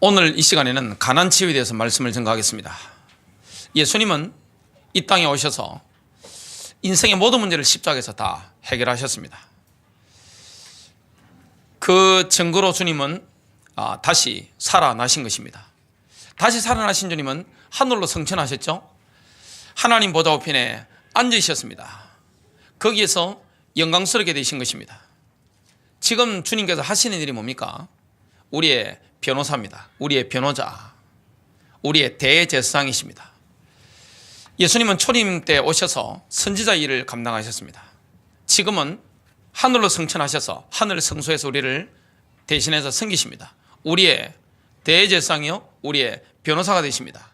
오늘 이 시간에는 가난치유에 대해서 말씀을 전가하겠습니다. 예수님은 이 땅에 오셔서 인생의 모든 문제를 십자가에서 다 해결하셨습니다. 그 증거로 주님은 다시 살아나신 것입니다. 다시 살아나신 주님은 하늘로 승천하셨죠. 하나님 보좌 우편에 앉으셨습니다. 거기에서 영광스럽게 되신 것입니다. 지금 주님께서 하시는 일이 뭡니까? 우리의 변호사입니다. 우리의 변호자, 우리의 대제사장이십니다. 예수님은 초림 때 오셔서 선지자 일을 감당하셨습니다. 지금은 하늘로 승천하셔서 하늘 성소에서 우리를 대신해서 섬기십니다. 우리의 대제사장이요, 우리의 변호사가 되십니다.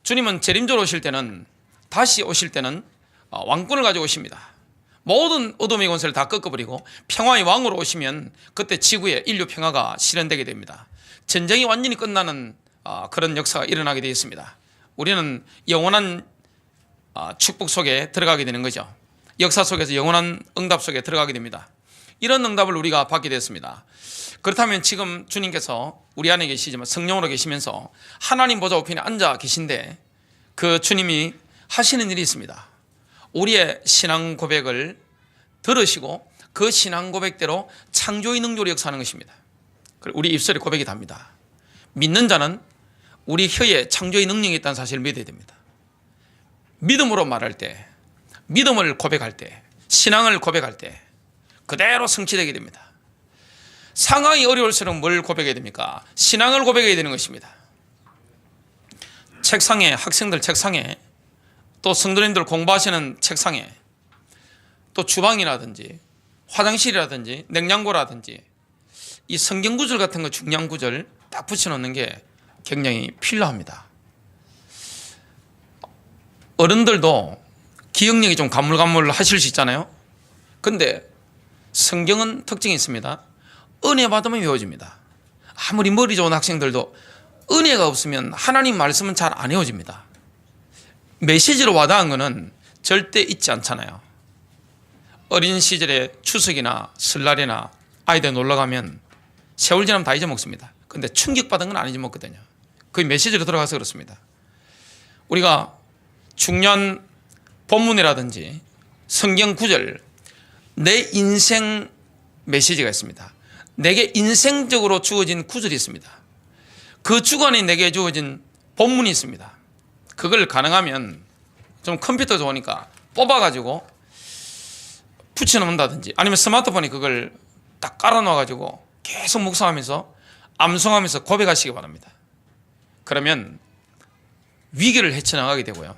주님은 재림적으로 오실 때는, 다시 오실 때는 왕권을 가지고 오십니다. 모든 어둠의 권세를 다 꺾어버리고 평화의 왕으로 오시면 그때 지구에 인류 평화가 실현되게 됩니다. 전쟁이 완전히 끝나는 그런 역사가 일어나게 되어 있습니다. 우리는 영원한 축복 속에 들어가게 되는 거죠. 역사 속에서 영원한 응답 속에 들어가게 됩니다. 이런 응답을 우리가 받게 됐습니다. 그렇다면 지금 주님께서 우리 안에 계시지만 성령으로 계시면서 하나님 보좌 우편에 앉아 계신데, 그 주님이 하시는 일이 있습니다. 우리의 신앙 고백을 들으시고 그 신앙 고백대로 창조의 능력으로 역사하는 것입니다. 우리 입술에 고백이 답니다. 믿는 자는 우리 혀에 창조의 능력이 있다는 사실을 믿어야 됩니다. 믿음으로 말할 때, 믿음을 고백할 때, 신앙을 고백할 때 그대로 성취되게 됩니다. 상황이 어려울수록 뭘 고백해야 됩니까? 신앙을 고백해야 되는 것입니다. 책상에, 학생들 책상에, 또 성도님들 공부하시는 책상에, 또 주방이라든지 화장실이라든지 냉장고라든지 이 성경 구절 같은 거, 중요한 구절 딱 붙여놓는 게 굉장히 필요합니다. 어른들도 기억력이 좀 가물가물 하실 수 있잖아요. 근데 성경은 특징이 있습니다. 은혜 받으면 외워집니다. 아무리 머리 좋은 학생들도 은혜가 없으면 하나님 말씀은 잘 안 외워집니다. 메시지로 와닿은 거는 절대 잊지 않잖아요. 어린 시절에 추석이나 설날이나 아이들 놀러 가면 세월 지나면 다 잊어먹습니다. 근데 충격받은 건 안 잊어먹거든요. 그게 메시지로 들어가서 그렇습니다. 우리가 중요한 본문이라든지 성경 구절, 내 인생 메시지가 있습니다. 내게 인생적으로 주어진 구절이 있습니다. 그 주간에 내게 주어진 본문이 있습니다. 그걸 가능하면 좀 컴퓨터 좋으니까 뽑아가지고 붙여놓는다든지, 아니면 스마트폰에 그걸 딱 깔아놔가지고 계속 묵상하면서 암송하면서 고백하시기 바랍니다. 그러면 위기를 헤쳐나가게 되고요,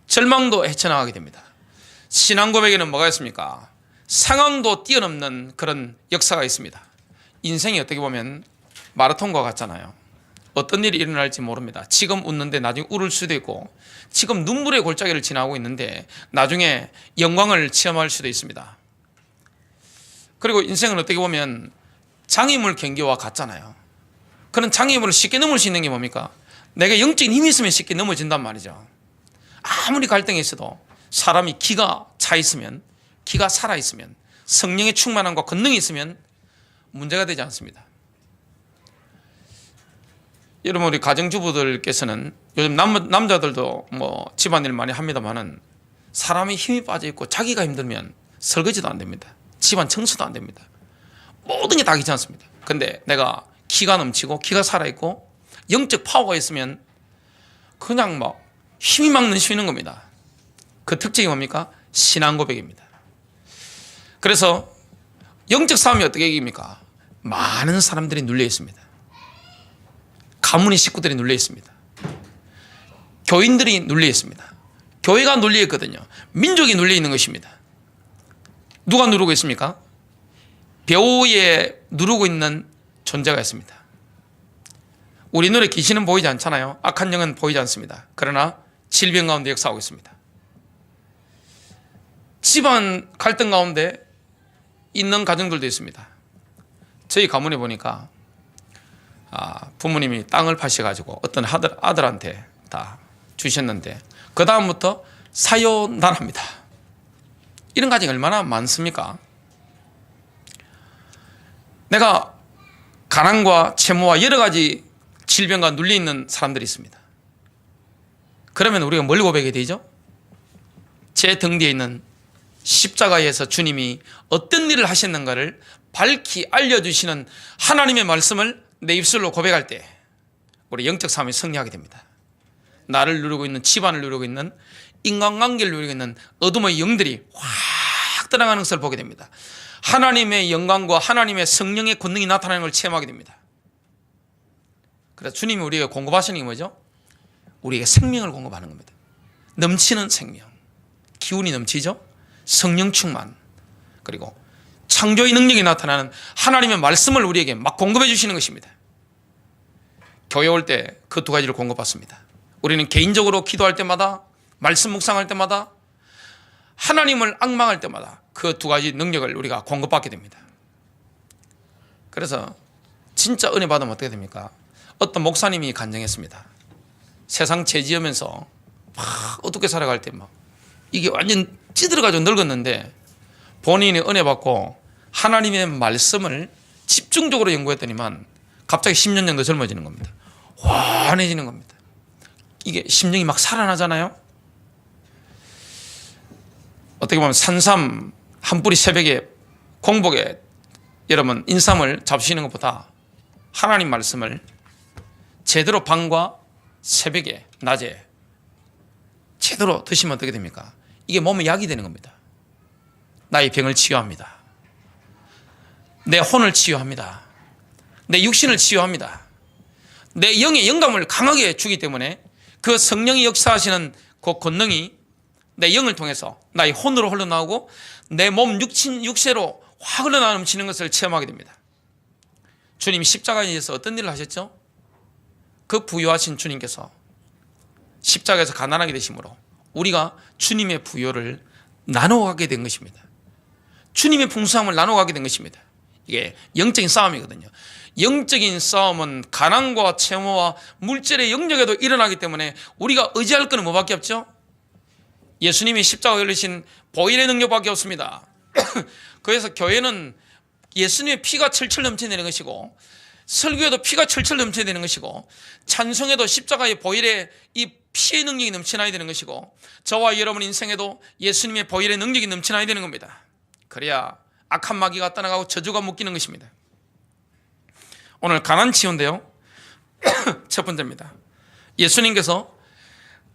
절망도 헤쳐나가게 됩니다. 신앙 고백에는 뭐가 있습니까? 상황도 뛰어넘는 그런 역사가 있습니다. 인생이 어떻게 보면 마라톤과 같잖아요. 어떤 일이 일어날지 모릅니다. 지금 웃는데 나중에 울을 수도 있고, 지금 눈물의 골짜기를 지나고 있는데 나중에 영광을 체험할 수도 있습니다. 그리고 인생은 어떻게 보면 장애물 경계와 같잖아요. 그런 장애물을 쉽게 넘을 수 있는 게 뭡니까? 내가 영적인 힘이 있으면 쉽게 넘어진단 말이죠. 아무리 갈등이 있어도 사람이 기가 차 있으면, 기가 살아 있으면, 성령의 충만함과 권능이 있으면 문제가 되지 않습니다. 여러분, 우리 가정주부들께서는 요즘 남자들도 뭐 집안일 많이 합니다만은 사람이 힘이 빠져 있고 자기가 힘들면 설거지도 안 됩니다. 집안 청소도 안 됩니다. 모든 게 다 귀찮습니다. 근데 내가 기가 넘치고 기가 살아있고 영적 파워가 있으면 그냥 막 힘이 막 넘치는 겁니다. 그 특징이 뭡니까? 신앙 고백입니다. 그래서 영적 싸움이 어떻게 이깁니까? 많은 사람들이 눌려 있습니다. 가문의 식구들이 눌려 있습니다. 교인들이 눌려 있습니다. 교회가 눌려 있거든요. 민족이 눌려 있는 것입니다. 누가 누르고 있습니까? 배후에 누르고 있는 존재가 있습니다. 우리 눈에 귀신은 보이지 않잖아요. 악한 영은 보이지 않습니다. 그러나 질병 가운데 역사하고 있습니다. 집안 갈등 가운데 있는 가정들도 있습니다. 저희 가문에 보니까 부모님이 땅을 파셔가지고 어떤 아들한테 다 주셨는데 그 다음부터 사요나라입니다. 이런 가정이 얼마나 많습니까? 내가 가난과 채무와 여러 가지 질병과 눌려 있는 사람들이 있습니다. 그러면 우리가 뭘 고백해야 되죠? 제 등 뒤에 있는 십자가에서 주님이 어떤 일을 하셨는가를 밝히 알려주시는 하나님의 말씀을 내 입술로 고백할 때 우리 영적 삶이 승리하게 됩니다. 나를 누르고 있는, 집안을 누르고 있는, 인간관계를 누르고 있는 어둠의 영들이 확 떠나가는 것을 보게 됩니다. 하나님의 영광과 하나님의 성령의 권능이 나타나는 걸 체험하게 됩니다. 그래서 주님이 우리에게 공급하시는 게 뭐죠? 우리에게 생명을 공급하는 겁니다. 넘치는 생명, 기운이 넘치죠? 성령 충만, 그리고 창조의 능력이 나타나는 하나님의 말씀을 우리에게 막 공급해 주시는 것입니다. 교회 올 때 그 두 가지를 공급받습니다. 우리는 개인적으로 기도할 때마다, 말씀 묵상할 때마다, 하나님을 앙망할 때마다 그 두 가지 능력을 우리가 공급받게 됩니다. 그래서 진짜 은혜 받으면 어떻게 됩니까? 어떤 목사님이 간증했습니다. 세상 죄지으면서 막 어떻게 살아갈 때 막 이게 완전 찌들어가지고 늙었는데 본인이 은혜 받고 하나님의 말씀을 집중적으로 연구했더니만 갑자기 10년 정도 젊어지는 겁니다. 환해지는 겁니다. 이게 심령이 막 살아나잖아요. 어떻게 보면 산삼 한 뿌리 새벽에 공복에 여러분 인삼을 잡수시는 것보다 하나님 말씀을 제대로 밤과 새벽에 낮에 제대로 드시면 어떻게 됩니까? 이게 몸에 약이 되는 겁니다. 나의 병을 치유합니다. 내 혼을 치유합니다. 내 육신을 치유합니다. 내 영의 영감을 강하게 주기 때문에 그 성령이 역사하시는 그 권능이 내 영을 통해서 나의 혼으로 흘러나오고 내 몸 육체로 확 흘러넘치는 것을 체험하게 됩니다. 주님이 십자가에 의해서 어떤 일을 하셨죠? 그 부유하신 주님께서 십자가에서 가난하게 되심으로 우리가 주님의 부요를 나눠가게 된 것입니다. 주님의 풍성함을 나눠가게 된 것입니다. 이게 영적인 싸움이거든요. 영적인 싸움은 가난과 채무와 물질의 영역에도 일어나기 때문에 우리가 의지할 것은 뭐밖에 없죠? 예수님이 십자가에 걸리신 보혈의 능력밖에 없습니다. 그래서 교회는 예수님의 피가 철철 넘쳐내는 것이고, 설교에도 피가 철철 넘쳐야 되는 것이고, 찬송에도 십자가의 보혈의 이 피의 능력이 넘쳐나야 되는 것이고, 저와 여러분 인생에도 예수님의 보혈의 능력이 넘쳐나야 되는 겁니다. 그래야 악한 마귀가 떠나가고 저주가 묶이는 것입니다. 오늘 가난 치유인데요. 첫 번째입니다. 예수님께서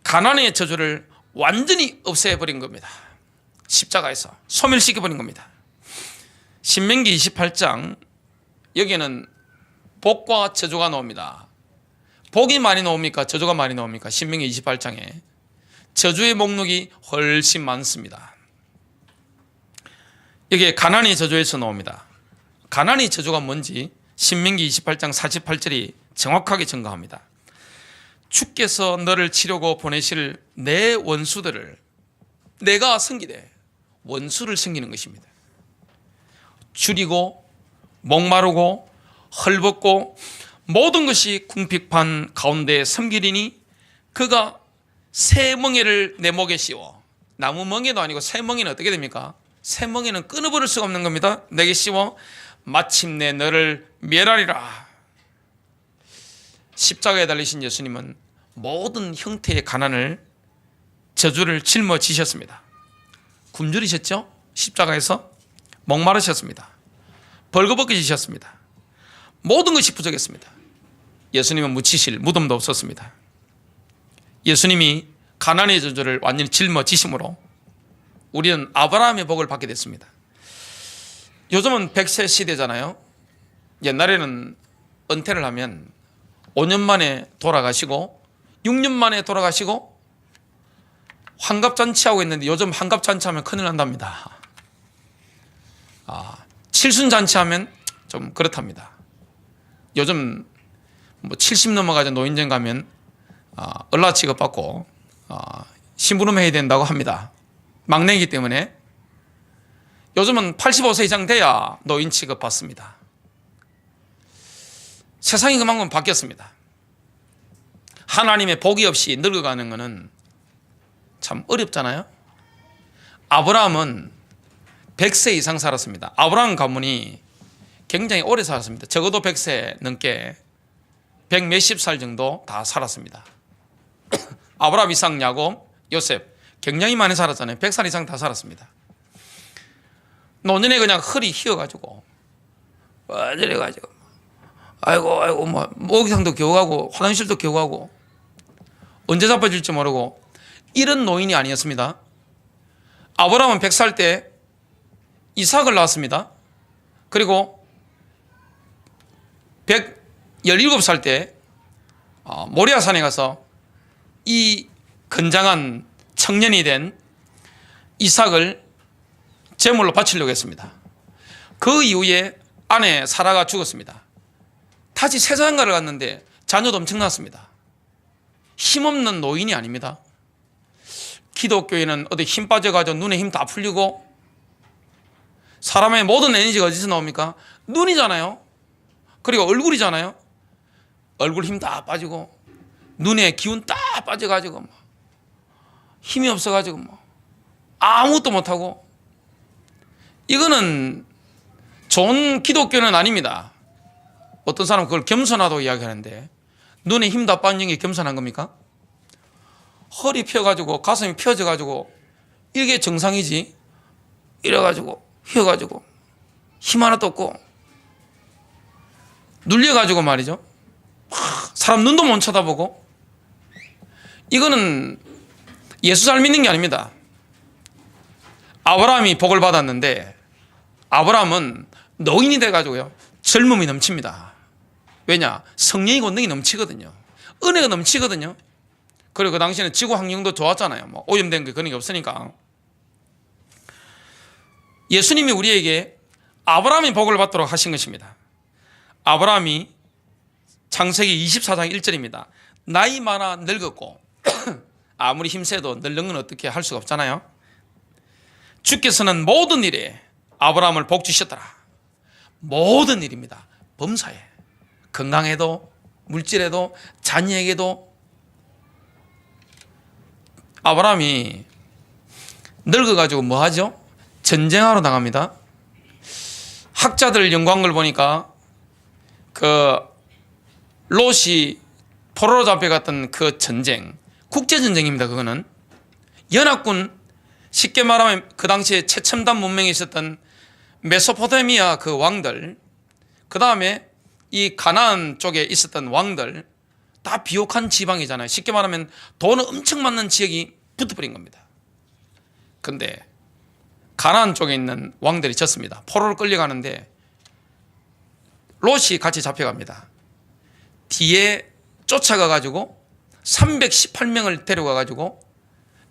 가난의 저주를 완전히 없애버린 겁니다. 십자가에서 소멸시켜버린 겁니다. 신명기 28장 여기에는 복과 저주가 나옵니다. 복이 많이 나옵니까? 저주가 많이 나옵니까? 신명기 28장에 저주의 목록이 훨씬 많습니다. 여기에 가난의 저주에서 나옵니다. 가난의 저주가 뭔지 신명기 28장 48절이 정확하게 증거합니다. 주께서 너를 치려고 보내실 내 원수들을 내가 섬기되, 원수를 섬기는 것입니다. 줄이고 목마르고 헐벗고 모든 것이 궁핍한 가운데 섬기리니 그가 새 멍에를 내 목에 씌워, 나무 멍에도 아니고 새 멍에는 어떻게 됩니까? 새 멍에는 끊어버릴 수가 없는 겁니다. 내게 씌워 마침내 너를 멸하리라. 십자가에 달리신 예수님은 모든 형태의 가난을, 저주를 짊어지셨습니다. 굶주리셨죠? 십자가에서 목마르셨습니다. 벌거벗겨지셨습니다. 모든 것이 부족했습니다. 예수님은 묻히실 무덤도 없었습니다. 예수님이 가난의 저주를 완전히 짊어지심으로 우리는 아브라함의 복을 받게 됐습니다. 요즘은 100세 시대잖아요. 옛날에는 은퇴를 하면 5년 만에 돌아가시고 6년 만에 돌아가시고 환갑잔치하고 있는데 요즘 환갑잔치하면 큰일 난답니다. 칠순잔치하면 좀 그렇답니다. 요즘 뭐 70 넘어가자 노인정 가면 얼라 취급받고 심부름 해야 된다고 합니다. 막내이기 때문에 요즘은 85세 이상 돼야 노인 취급 받습니다. 세상이 그만큼 바뀌었습니다. 하나님의 복이 없이 늙어가는 것은 참 어렵잖아요. 아브라함은 100세 이상 살았습니다. 아브라함 가문이 굉장히 오래 살았습니다. 적어도 100세 넘게 백 몇십 살 정도 다 살았습니다. 아브라함, 이삭, 야곱, 요셉 굉장히 많이 살았잖아요. 100살 이상 다 살았습니다. 노년에 그냥 허리 휘어가지고 이래가지고 아이고 뭐 목욕탕도 겨우 가고 화장실도 겨우 가고 언제 자빠질지 모르고 이런 노인이 아니었습니다. 아브라함은 100살 때 이삭을 낳았습니다. 그리고 117살 때 모리아산에 가서 이 건장한 청년이 된 이삭을 제물로 바치려고 했습니다. 그 이후에 아내 사라가 죽었습니다. 다시 세상가를 갔는데 자녀도 엄청 낳았습니다. 힘없는 노인이 아닙니다. 기독교에는 어디 힘 빠져가지고 눈에 힘 다 풀리고 사람의 모든 에너지가 어디서 나옵니까? 눈이잖아요. 그리고 얼굴이잖아요. 얼굴 힘 다 빠지고 눈에 기운 다 빠져가지고 힘이 없어가지고 아무것도 못하고 이거는 좋은 기독교는 아닙니다. 어떤 사람은 그걸 겸손하다고 이야기하는데 눈에 힘 다 빠진 게 겸손한 겁니까? 허리 펴가지고 가슴이 펴져가지고 이게 정상이지 이래가지고 휘어가지고 힘 하나도 없고 눌려가지고 말이죠. 사람 눈도 못 쳐다보고 이거는 예수 잘 믿는 게 아닙니다. 아브라함이 복을 받았는데 아브라함은 노인이 돼가지고요 젊음이 넘칩니다. 왜냐? 성령이 권능이 넘치거든요. 은혜가 넘치거든요. 그리고 그 당시에는 지구 환경도 좋았잖아요. 뭐 오염된 게 그런 게 없으니까. 예수님이 우리에게 아브라함이 복을 받도록 하신 것입니다. 아브라함이 창세기 24장 1절입니다. 나이 많아 늙었고 아무리 힘세도 늙는 건 어떻게 할 수가 없잖아요. 주께서는 모든 일에 아브라함을 복 주셨더라. 모든 일입니다. 범사에 건강에도 물질에도 자녀에게도. 아브라함이 늙어가지고 뭐 하죠? 전쟁하러 나갑니다. 학자들 연구한 보니까 그 롯이 포로로 잡혀갔던 그 전쟁, 국제전쟁입니다. 그거는 연합군, 쉽게 말하면 그 당시에 최첨단 문명에 있었던 메소포타미아 그 왕들, 그 다음에 이 가나안 쪽에 있었던 왕들 다 비옥한 지방이잖아요. 쉽게 말하면 돈 엄청 많는 지역이 붙어버린 겁니다. 그런데 가나안 쪽에 있는 왕들이 졌습니다. 포로로 끌려가는데 롯이 같이 잡혀갑니다. 뒤에 쫓아가가지고 318명을 데려가가지고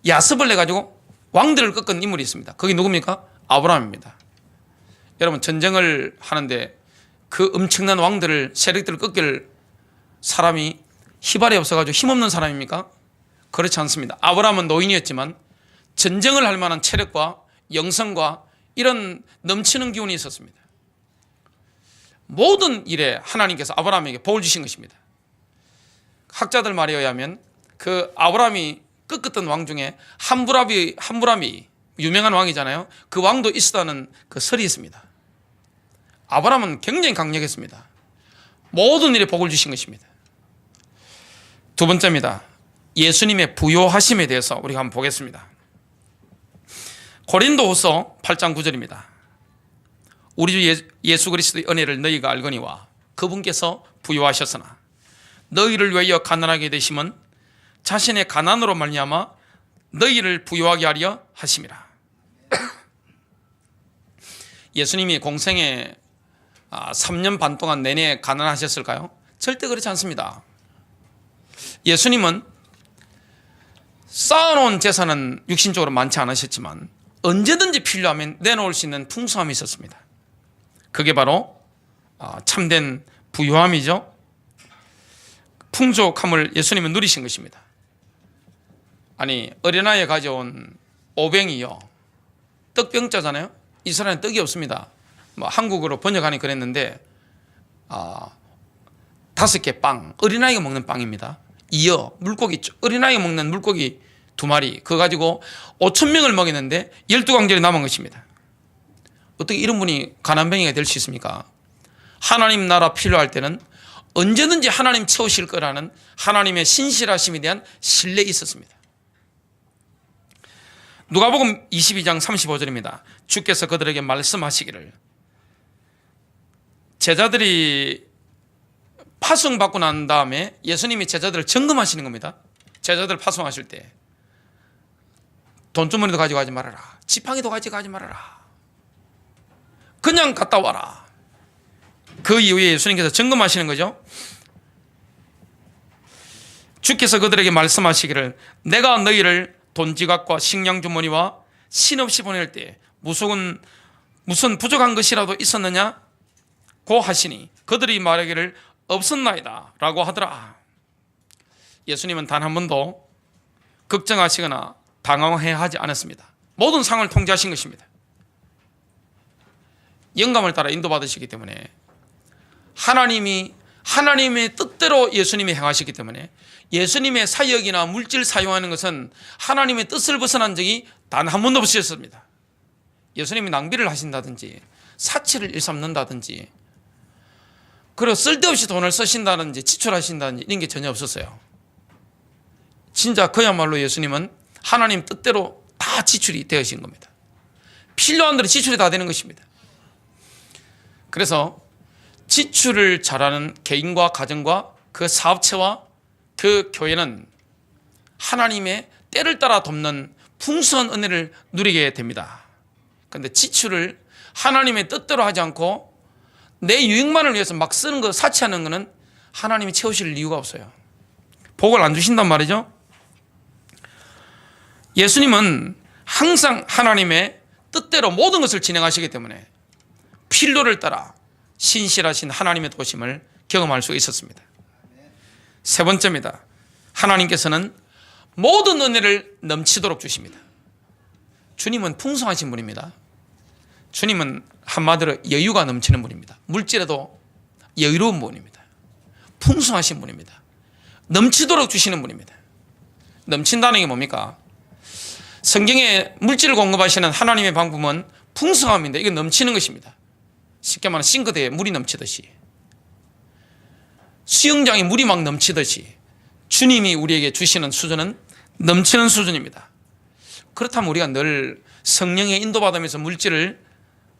야습을 해가지고 왕들을 꺾은 인물이 있습니다. 그게 누굽니까? 아브라함입니다. 여러분, 전쟁을 하는데 그 엄청난 왕들을, 세력들을 꺾일 사람이 희발이 없어가지고 힘없는 사람입니까? 그렇지 않습니다. 아브라함은 노인이었지만 전쟁을 할 만한 체력과 영성과 이런 넘치는 기운이 있었습니다. 모든 일에 하나님께서 아브라함에게 복을 주신 것입니다. 학자들 말에 의하면 그 아브라함이 꺾었던 왕 중에 함부람이 유명한 왕이잖아요. 그 왕도 있었다는 그 설이 있습니다. 아브라함은 굉장히 강력했습니다. 모든 일에 복을 주신 것입니다. 두 번째입니다. 예수님의 부요하심에 대해서 우리가 한번 보겠습니다. 고린도후서 8장 9절입니다. 우리 주 예수 그리스도의 은혜를 너희가 알거니와 그분께서 부요하셨으나 너희를 위하여 가난하게 되심은 자신의 가난으로 말미암아 너희를 부요하게 하려 하심이라. 예수님이 공생에 3년 반 동안 내내 가난하셨을까요? 절대 그렇지 않습니다. 예수님은 쌓아놓은 재산은 육신적으로 많지 않으셨지만 언제든지 필요하면 내놓을 수 있는 풍성함이 있었습니다. 그게 바로 참된 부유함이죠. 풍족함을 예수님은 누리신 것입니다. 아니, 어린아이에 가져온 오병이요, 떡병자잖아요. 이스라엘은 떡이 없습니다. 한국어로 번역하니 그랬는데 5개 빵, 어린아이가 먹는 빵입니다. 이어 물고기, 어린아이가 먹는 물고기 2마리, 그거 가지고 5,000명을 먹였는데 12강절이 남은 것입니다. 어떻게 이런 분이 가난뱅이가 될 수 있습니까? 하나님 나라 필요할 때는 언제든지 하나님 채우실 거라는 하나님의 신실하심에 대한 신뢰가 있었습니다. 누가복음 22장 35절입니다. 주께서 그들에게 말씀하시기를, 제자들이 파송받고 난 다음에 예수님이 제자들을 점검하시는 겁니다. 제자들 파송하실 때 돈주머니도 가지고 가지 말아라, 지팡이도 가지고 가지 말아라, 그냥 갔다 와라. 그 이후에 예수님께서 점검하시는 거죠. 주께서 그들에게 말씀하시기를, 내가 너희를 돈지갑과 식량주머니와 신없이 보낼 때 무슨 부족한 것이라도 있었느냐 고 하시니 그들이 말하기를 없었나이다 라고 하더라. 예수님은 단 한 번도 걱정하시거나 당황해하지 않았습니다. 모든 상황을 통제하신 것입니다. 영감을 따라 인도받으시기 때문에, 하나님의 뜻대로 예수님이 행하시기 때문에, 예수님의 사역이나 물질 사용하는 것은 하나님의 뜻을 벗어난 적이 단 한 번도 없으셨습니다. 예수님이 낭비를 하신다든지 사치를 일삼는다든지, 그리고 쓸데없이 돈을 쓰신다든지 지출하신다든지 이런 게 전혀 없었어요. 진짜 그야말로 예수님은 하나님 뜻대로 다 지출이 되어진 겁니다. 필요한 대로 지출이 다 되는 것입니다. 그래서 지출을 잘하는 개인과 가정과 그 사업체와 그 교회는 하나님의 때를 따라 돕는 풍성한 은혜를 누리게 됩니다. 그런데 지출을 하나님의 뜻대로 하지 않고 내 유익만을 위해서 막 쓰는 거, 사치하는 것은 하나님이 채우실 이유가 없어요. 복을 안 주신단 말이죠. 예수님은 항상 하나님의 뜻대로 모든 것을 진행하시기 때문에 필요를 따라 신실하신 하나님의 도심을 경험할 수 있었습니다. 세 번째입니다. 하나님께서는 모든 은혜를 넘치도록 주십니다. 주님은 풍성하신 분입니다. 주님은 한마디로 여유가 넘치는 분입니다. 물질에도 여유로운 분입니다. 풍성하신 분입니다. 넘치도록 주시는 분입니다. 넘친다는 게 뭡니까? 성경에 물질을 공급하시는 하나님의 방법은 풍성함인데, 이게 넘치는 것입니다. 쉽게 말하면 싱크대에 물이 넘치듯이, 수영장에 물이 막 넘치듯이 주님이 우리에게 주시는 수준은 넘치는 수준입니다. 그렇다면 우리가 늘 성령의 인도받으면서 물질을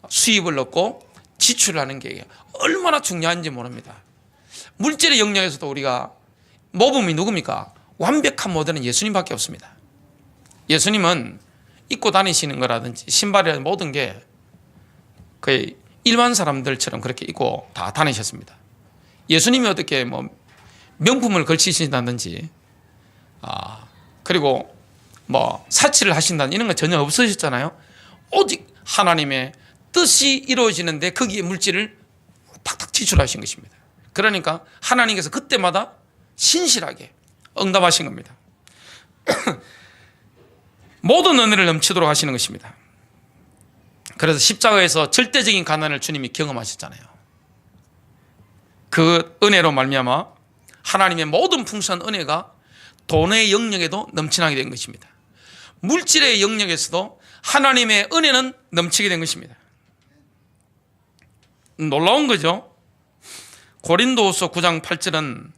수입을 얻고 지출을 하는 게 얼마나 중요한지 모릅니다. 물질의 영역에서도 우리가 모범이 누굽니까? 완벽한 모델은 예수님밖에 없습니다. 예수님은 입고 다니시는 거라든지 신발이라든지 모든 게 거의 일반 사람들처럼 그렇게 입고 다 다니셨습니다. 예수님이 어떻게 명품을 걸치신다든지 그리고 사치를 하신다는 이런 건 전혀 없으셨잖아요. 오직 하나님의 뜻이 이루어지는데 거기에 물질을 탁탁 지출하신 것입니다. 그러니까 하나님께서 그때마다 신실하게 응답하신 겁니다. 모든 은혜를 넘치도록 하시는 것입니다. 그래서 십자가에서 절대적인 가난을 주님이 경험하셨잖아요. 그 은혜로 말미암아 하나님의 모든 풍성한 은혜가 돈의 영역에도 넘쳐나게 된 것입니다. 물질의 영역에서도 하나님의 은혜는 넘치게 된 것입니다. 놀라운 거죠. 고린도후서 9장 8절은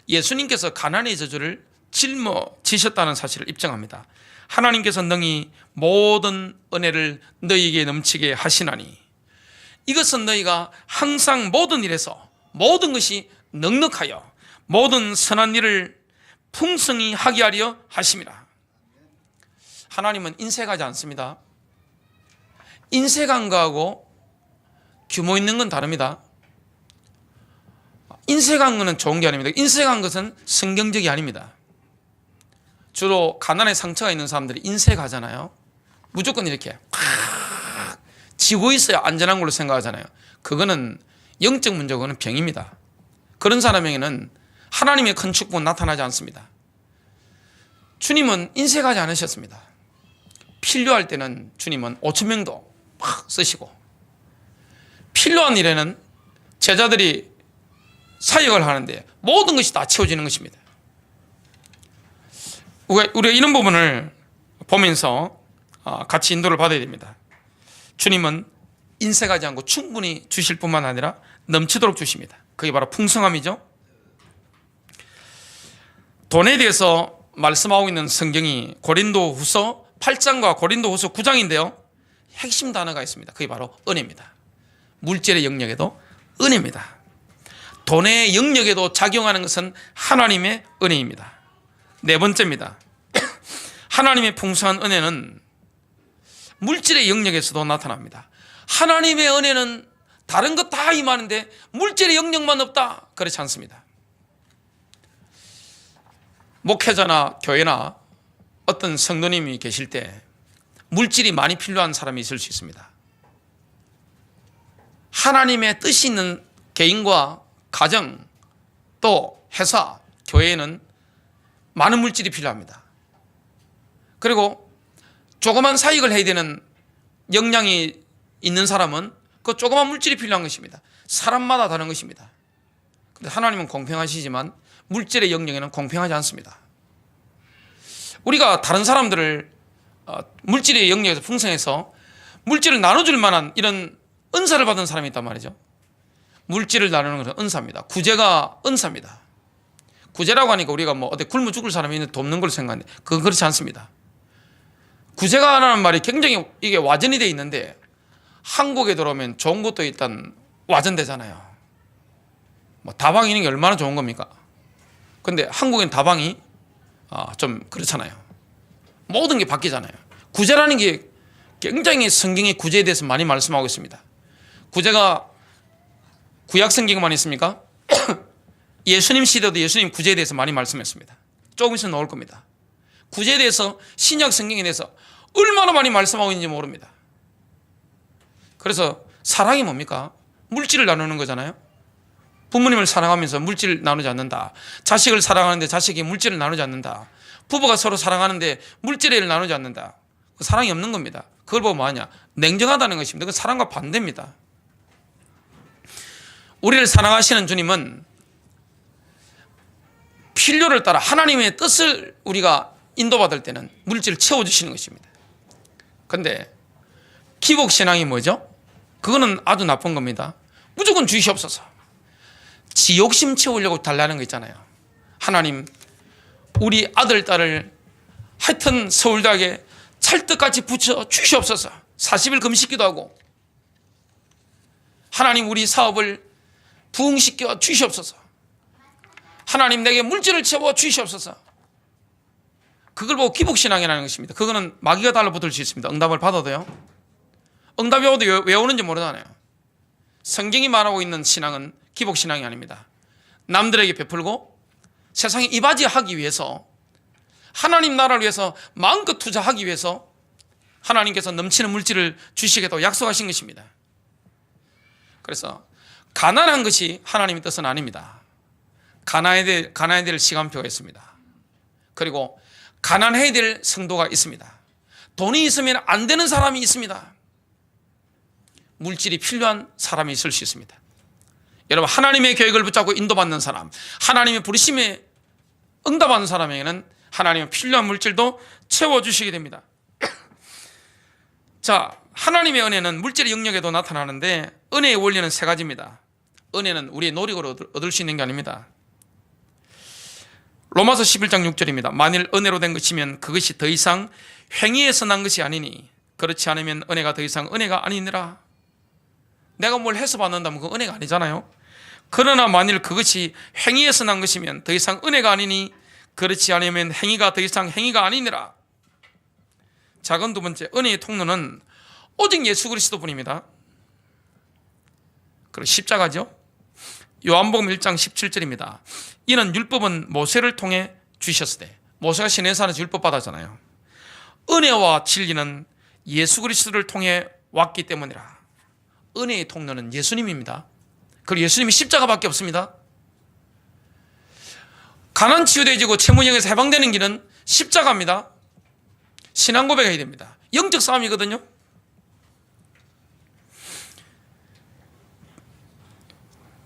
예수님께서 가난의 저주를 짊어지셨다는 사실을 입증합니다. 하나님께서 능히 모든 은혜를 너희에게 넘치게 하시나니 이것은 너희가 항상 모든 일에서 모든 것이 넉넉하여 모든 선한 일을 풍성히 하게 하려 하심이라. 하나님은 인색하지 않습니다. 인색한 거하고 규모 있는 건 다릅니다. 인색한 것은 좋은 게 아닙니다. 인색한 것은 성경적이 아닙니다. 주로 가난의 상처가 있는 사람들이 인색하잖아요. 무조건 이렇게 팍 지고 있어야 안전한 걸로 생각하잖아요. 그거는 영적 문제고 그거는 병입니다. 그런 사람에게는 하나님의 큰 축복은 나타나지 않습니다. 주님은 인색하지 않으셨습니다. 필요할 때는 주님은 5,000명도 막 쓰시고, 필요한 일에는 제자들이 사역을 하는데 모든 것이 다 채워지는 것입니다. 우리가 이런 부분을 보면서 같이 인도를 받아야 됩니다. 주님은 인색하지 않고 충분히 주실 뿐만 아니라 넘치도록 주십니다. 그게 바로 풍성함이죠. 돈에 대해서 말씀하고 있는 성경이 고린도후서 8장과 고린도후서 9장인데요. 핵심 단어가 있습니다. 그게 바로 은혜입니다. 물질의 영역에도 은혜입니다. 돈의 영역에도 작용하는 것은 하나님의 은혜입니다. 네 번째입니다. 하나님의 풍성한 은혜는 물질의 영역에서도 나타납니다. 하나님의 은혜는 다른 것 다 임하는데 물질의 영역만 없다, 그렇지 않습니다. 목회자나 교회나 어떤 성도님이 계실 때 물질이 많이 필요한 사람이 있을 수 있습니다. 하나님의 뜻이 있는 개인과 가정, 또 회사, 교회에는 많은 물질이 필요합니다. 그리고 조그만 사역을 해야 되는 역량이 있는 사람은 그 조그만 물질이 필요한 것입니다. 사람마다 다른 것입니다. 그런데 하나님은 공평하시지만 물질의 영역에는 공평하지 않습니다. 우리가 다른 사람들을 물질의 영역에서 풍성해서 물질을 나눠줄 만한 이런 은사를 받은 사람이 있단 말이죠. 물질을 나누는 것은 은사입니다. 구제가 은사입니다. 구제라고 하니까 우리가 뭐 어디 굶어 죽을 사람이 있는데 돕는 걸 생각하는데 그건 그렇지 않습니다. 구제가라는 말이 굉장히 이게 와전이 되어 있는데 한국에 들어오면 좋은 것도 일단 와전되잖아요. 뭐 다방이 있는 게 얼마나 좋은 겁니까? 근데 한국엔 다방이 좀 그렇잖아요. 모든 게 바뀌잖아요. 구제라는 게 굉장히 성경의 구제에 대해서 많이 말씀하고 있습니다. 구제가 구약 성경에만 있습니까? 예수님 시대도 예수님 구제에 대해서 많이 말씀했습니다. 조금 있으면 나올 겁니다. 구제에 대해서 신약 성경에 대해서 얼마나 많이 말씀하고 있는지 모릅니다. 그래서 사랑이 뭡니까? 물질을 나누는 거잖아요. 부모님을 사랑하면서 물질을 나누지 않는다. 자식을 사랑하는데 자식이 물질을 나누지 않는다. 부부가 서로 사랑하는데 물질을 나누지 않는다. 사랑이 없는 겁니다. 그걸 보고 뭐하냐? 냉정하다는 것입니다. 그건 사랑과 반대입니다. 우리를 사랑하시는 주님은 필요를 따라 하나님의 뜻을 우리가 인도받을 때는 물질을 채워주시는 것입니다. 그런데 기복신앙이 뭐죠? 그거는 아주 나쁜 겁니다. 무조건 주시옵소서. 지욕심 채우려고 달라는 거 있잖아요. 하나님, 우리 아들, 딸을 하여튼 서울대학에 찰떡같이 붙여 주시옵소서. 40일 금식기도 하고, 하나님 우리 사업을 부흥시켜 주시옵소서. 하나님 내게 물질을 채워 주시옵소서. 그걸 보고 기복신앙이라는 것입니다. 그거는 마귀가 달라붙을 수 있습니다. 응답을 받아도요. 응답이 오도 왜 오는지 모르잖아요. 성경이 말하고 있는 신앙은 기복신앙이 아닙니다. 남들에게 베풀고 세상에 이바지하기 위해서, 하나님 나라를 위해서 마음껏 투자하기 위해서 하나님께서 넘치는 물질을 주시겠다고 약속하신 것입니다. 그래서 가난한 것이 하나님의 뜻은 아닙니다. 가난해야 될 시간표가 있습니다. 그리고 가난해야 될 성도가 있습니다. 돈이 있으면 안 되는 사람이 있습니다. 물질이 필요한 사람이 있을 수 있습니다. 여러분, 하나님의 계획을 붙잡고 인도받는 사람, 하나님의 부르심에 응답하는 사람에게는 하나님의 필요한 물질도 채워주시게 됩니다. 자, 하나님의 은혜는 물질의 영역에도 나타나는데 은혜의 원리는 세 가지입니다. 은혜는 우리의 노력으로 얻을 수 있는 게 아닙니다. 로마서 11장 6절입니다. 만일 은혜로 된 것이면 그것이 더 이상 행위에서 난 것이 아니니 그렇지 않으면 은혜가 더 이상 은혜가 아니니라. 내가 뭘 해서 받는다면 그건 은혜가 아니잖아요. 그러나 만일 그것이 행위에서 난 것이면 더 이상 은혜가 아니니 그렇지 않으면 행위가 더 이상 행위가 아니니라. 작은 두 번째, 은혜의 통로는 오직 예수 그리스도뿐입니다. 그리고 십자가죠. 요한복음 1장 17절입니다. 이는 율법은 모세를 통해 주셨으되, 모세가 시내산에서 율법 받았잖아요. 은혜와 진리는 예수 그리스도를 통해 왔기 때문이라. 은혜의 통로는 예수님입니다. 그리고 예수님이 십자가밖에 없습니다. 가난 치유되어지고 채무형에서 해방되는 길은 십자가입니다. 신앙 고백해야 됩니다. 영적 싸움이거든요.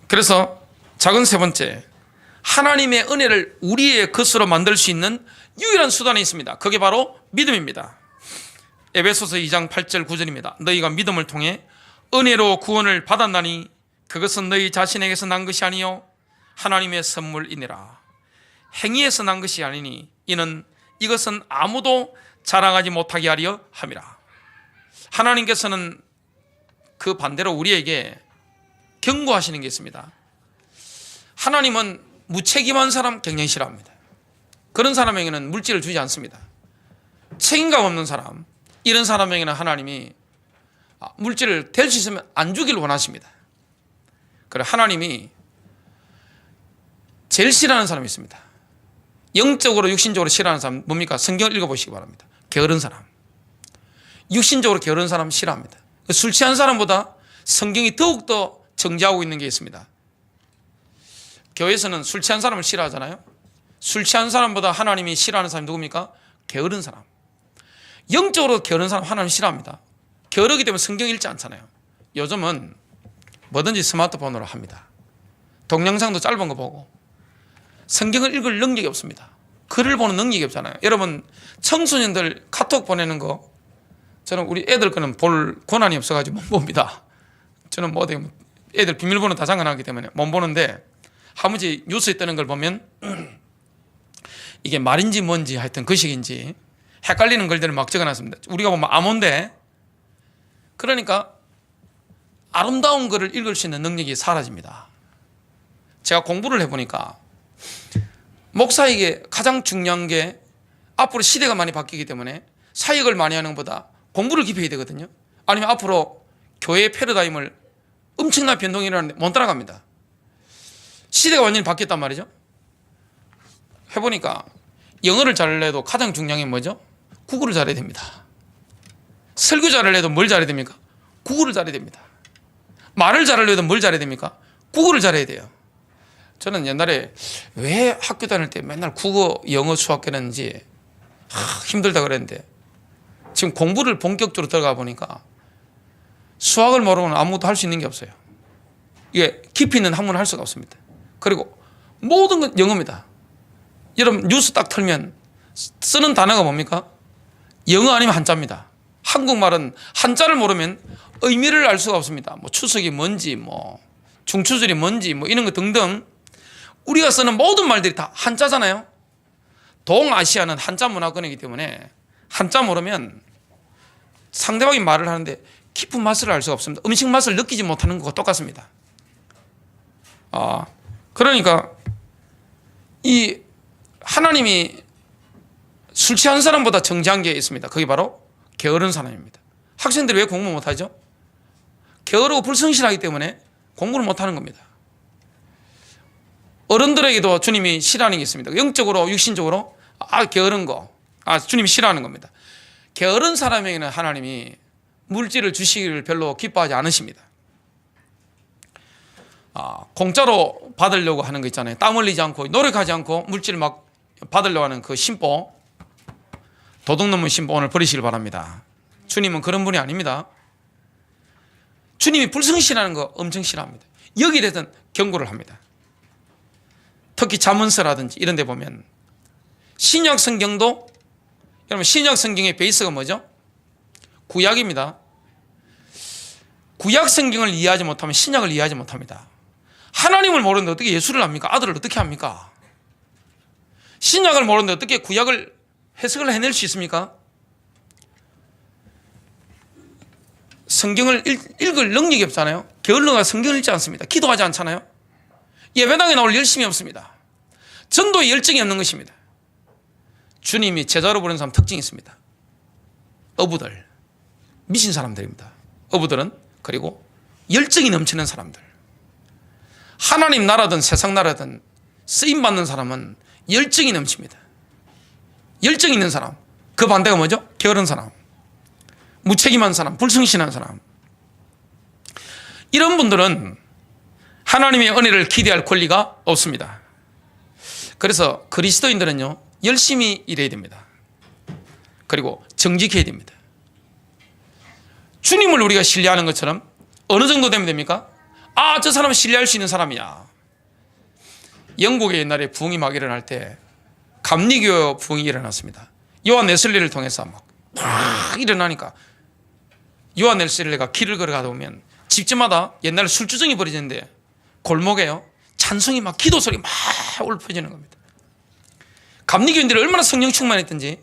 그래서 작은 세 번째, 하나님의 은혜를 우리의 것으로 만들 수 있는 유일한 수단이 있습니다. 그게 바로 믿음입니다. 에베소서 2장 8절 9절입니다. 너희가 믿음을 통해 은혜로 구원을 받았나니 그것은 너희 자신에게서 난 것이 아니요 하나님의 선물이니라. 행위에서 난 것이 아니니 이는 이것은 아무도 자랑하지 못하게 하려 함이라. 하나님께서는 그 반대로 우리에게 경고하시는 게 있습니다. 하나님은 무책임한 사람 굉장히 싫어합니다. 그런 사람에게는 물질을 주지 않습니다. 책임감 없는 사람, 이런 사람에게는 하나님이 물질을 될 수 있으면 안 주기를 원하십니다. 그래, 하나님이 제일 싫어하는 사람이 있습니다. 영적으로 육신적으로 싫어하는 사람 뭡니까? 성경을 읽어보시기 바랍니다. 게으른 사람, 육신적으로 게으른 사람 싫어합니다. 술 취한 사람보다 성경이 더욱더 정죄하고 있는 게 있습니다. 교회에서는 술 취한 사람을 싫어하잖아요. 술 취한 사람보다 하나님이 싫어하는 사람이 누굽니까? 게으른 사람. 영적으로 게으른 사람 하나님 싫어합니다. 게으르기 때문에 성경 읽지 않잖아요. 요즘은 뭐든지 스마트폰으로 합니다. 동영상도 짧은 거 보고 성경을 읽을 능력이 없습니다. 글을 보는 능력이 없잖아요. 여러분 청소년들 카톡 보내는 거 저는 우리 애들 거는 볼 권한이 없어가지고 못 봅니다. 저는 뭐 어디 애들 비밀번호 다 잠궈놨기 때문에 못 보는데 하무지 뉴스에 뜨는 걸 보면 이게 말인지 뭔지 하여튼 거식인지 헷갈리는 글들을 막 적어놨습니다. 우리가 보면 암호인데 그러니까 아름다운 글을 읽을 수 있는 능력이 사라집니다. 제가 공부를 해보니까 목사에게 가장 중요한 게 앞으로 시대가 많이 바뀌기 때문에 사역을 많이 하는 것보다 공부를 깊이 해야 되거든요. 아니면 앞으로 교회의 패러다임을 엄청난 변동이 일어나는데 못 따라갑니다. 시대가 완전히 바뀌었단 말이죠. 해보니까 영어를 잘해도 가장 중요한 게 뭐죠? 국어를 잘해야 됩니다. 설교 잘하려도 뭘 잘해야 됩니까? 국어를 잘해야 됩니다. 말을 잘하려도 뭘 잘해야 됩니까? 국어를 잘해야 돼요. 저는 옛날에 왜 학교 다닐 때 맨날 국어, 영어, 수학 했는지 힘들다 그랬는데 지금 공부를 본격적으로 들어가 보니까 수학을 모르면 아무것도 할 수 있는 게 없어요. 이게 깊이 있는 학문을 할 수가 없습니다. 그리고 모든 건 영어입니다. 여러분 뉴스 딱 틀면 쓰는 단어가 뭡니까? 영어 아니면 한자입니다. 한국말은 한자를 모르면 의미를 알 수가 없습니다. 뭐 추석이 뭔지, 뭐 중추절이 뭔지, 뭐 이런 거 등등 우리가 쓰는 모든 말들이 다 한자잖아요. 동아시아는 한자 문화권이기 때문에 한자 모르면 상대방이 말을 하는데 깊은 맛을 알 수가 없습니다. 음식 맛을 느끼지 못하는 것과 똑같습니다. 그러니까 이 하나님이 술 취한 사람보다 정죄한 게 있습니다. 그게 바로 게으른 사람입니다. 학생들이 왜 공부 못하죠? 게으르고 불성실하기 때문에 공부를 못하는 겁니다. 어른들에게도 주님이 싫어하는 게 있습니다. 영적으로 육신적으로 게으른 거 주님이 싫어하는 겁니다. 게으른 사람에게는 하나님이 물질을 주시기를 별로 기뻐하지 않으십니다. 공짜로 받으려고 하는 거 있잖아요. 땀 흘리지 않고 노력하지 않고 물질을 막 받으려고 하는 그 심보, 도둑 넘은 심보 오늘 버리시길 바랍니다. 주님은 그런 분이 아닙니다. 주님이 불성실하는 거 엄청 싫어합니다. 여기에 대해서는 경고를 합니다. 특히 잠언서라든지 이런 데 보면 신약 성경도 여러분 신약 성경의 베이스가 뭐죠? 구약입니다. 구약 성경을 이해하지 못하면 신약을 이해하지 못합니다. 하나님을 모르는데 어떻게 예수를 합니까? 아들을 어떻게 합니까? 신약을 모르는데 어떻게 구약을 해석을 해낼 수 있습니까? 성경을 읽을 능력이 없잖아요. 게을러가 성경을 읽지 않습니다. 기도하지 않잖아요. 예배당에 나올 열심이 없습니다. 전도에 열정이 없는 것입니다. 주님이 제자로 부르는 사람 특징이 있습니다. 어부들, 미신 사람들입니다. 어부들은 그리고 열정이 넘치는 사람들. 하나님 나라든 세상 나라든 쓰임받는 사람은 열정이 넘칩니다. 열정 있는 사람. 그 반대가 뭐죠? 게으른 사람, 무책임한 사람, 불성실한 사람. 이런 분들은 하나님의 은혜를 기대할 권리가 없습니다. 그래서 그리스도인들은요 열심히 일해야 됩니다. 그리고 정직해야 됩니다. 주님을 우리가 신뢰하는 것처럼 어느 정도 되면 됩니까? 저 사람은 신뢰할 수 있는 사람이야. 영국에 옛날에 부흥이 막 일어날 때 감리교 부흥이 일어났습니다. 요한 웨슬리를 통해서 막 일어나니까 요한 웨슬리가 길을 걸어가다 보면 집집마다 옛날에 술주정이 벌어지는데 골목에요. 찬송이 막 기도 소리 막 울려지는 겁니다. 감리교인들이 얼마나 성령 충만했던지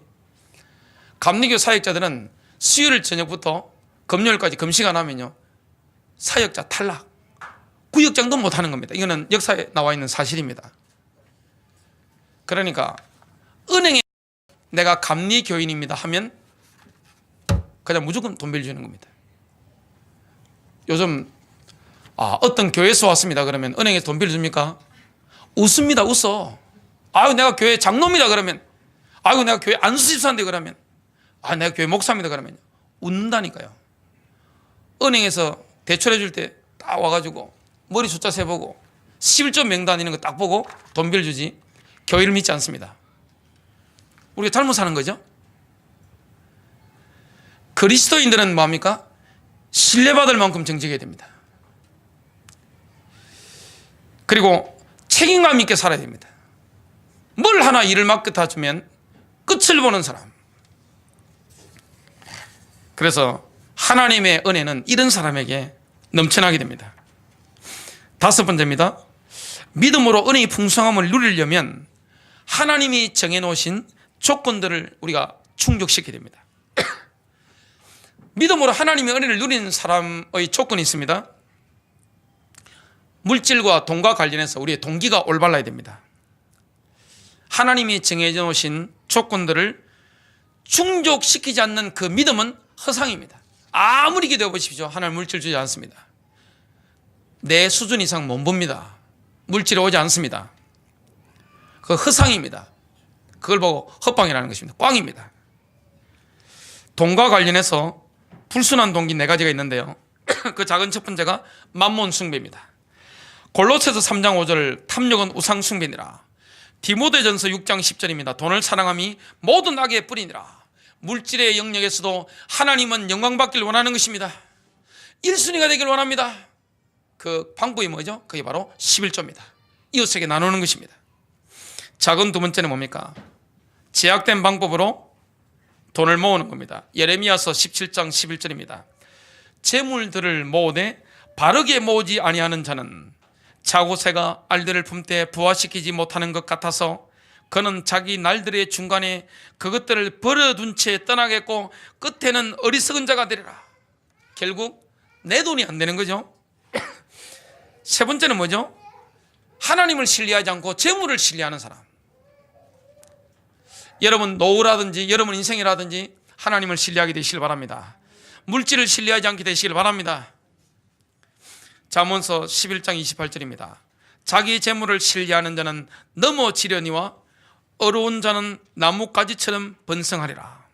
감리교 사역자들은 수요일 저녁부터 금요일까지 금식 안 하면요 사역자 탈락, 구역장도 못 하는 겁니다. 이거는 역사에 나와 있는 사실입니다. 그러니까 은행에 내가 감리교인입니다 하면 그냥 무조건 돈 빌려주는 겁니다. 요즘 어떤 교회에서 왔습니다 그러면 은행에서 돈 빌려줍니까? 웃습니다. 웃어. 아유 내가 교회 장로입니다 그러면, 아유 내가 교회 안수집사인데 그러면, 내가 교회 목사입니다 그러면 웃는다니까요. 은행에서 대출해 줄 때 딱 와가지고 머리 숫자 세보고 11조 명단 이런 거 딱 보고 돈 빌려주지 교회를 믿지 않습니다. 우리가 잘못 사는 거죠. 그리스도인들은 뭐합니까? 신뢰받을 만큼 정직해야 됩니다. 그리고 책임감 있게 살아야 됩니다. 뭘 하나 일을 맡겨주면 끝을 보는 사람. 그래서 하나님의 은혜는 이런 사람에게 넘쳐나게 됩니다. 다섯 번째입니다. 믿음으로 은혜의 풍성함을 누리려면 하나님이 정해놓으신 조건들을 우리가 충족시켜야 됩니다. 믿음으로 하나님의 은혜를 누리는 사람의 조건이 있습니다. 물질과 돈과 관련해서 우리의 동기가 올바라야 됩니다. 하나님이 정해놓으신 조건들을 충족시키지 않는 그 믿음은 허상입니다. 아무리 기도해 보십시오. 하나님 물질 주지 않습니다. 내 수준 이상 못 봅니다. 물질이 오지 않습니다. 그 허상입니다. 그걸 보고 헛방이라는 것입니다. 꽝입니다. 돈과 관련해서 불순한 동기 네 가지가 있는데요. 그 작은 첫 번째가 만몬 숭배입니다. 골로새서 3장 5절 탐욕은 우상 숭배니라. 디모데전서 6장 10절입니다. 돈을 사랑함이 모든 악의 뿌리니라. 물질의 영역에서도 하나님은 영광 받길 원하는 것입니다. 1순위가 되길 원합니다. 그 방법이 뭐죠? 그게 바로 11조입니다. 이웃에게 나누는 것입니다. 작은 두 번째는 뭡니까? 제약된 방법으로 돈을 모으는 겁니다. 예레미야서 17장 11절입니다. 재물들을 모으되 바르게 모으지 아니하는 자는 자고새가 알들을 품때 부화시키지 못하는 것 같아서 그는 자기 날들의 중간에 그것들을 버려둔 채 떠나겠고 끝에는 어리석은 자가 되리라. 결국 내 돈이 안 되는 거죠. 세 번째는 뭐죠? 하나님을 신뢰하지 않고 재물을 신뢰하는 사람. 여러분 노후라든지 여러분 인생이라든지 하나님을 신뢰하게 되시길 바랍니다. 물질을 신뢰하지 않게 되시길 바랍니다. 잠언서 11장 28절입니다. 자기 재물을 신뢰하는 자는 넘어지려니와 어려운 자는 나뭇가지처럼 번성하리라.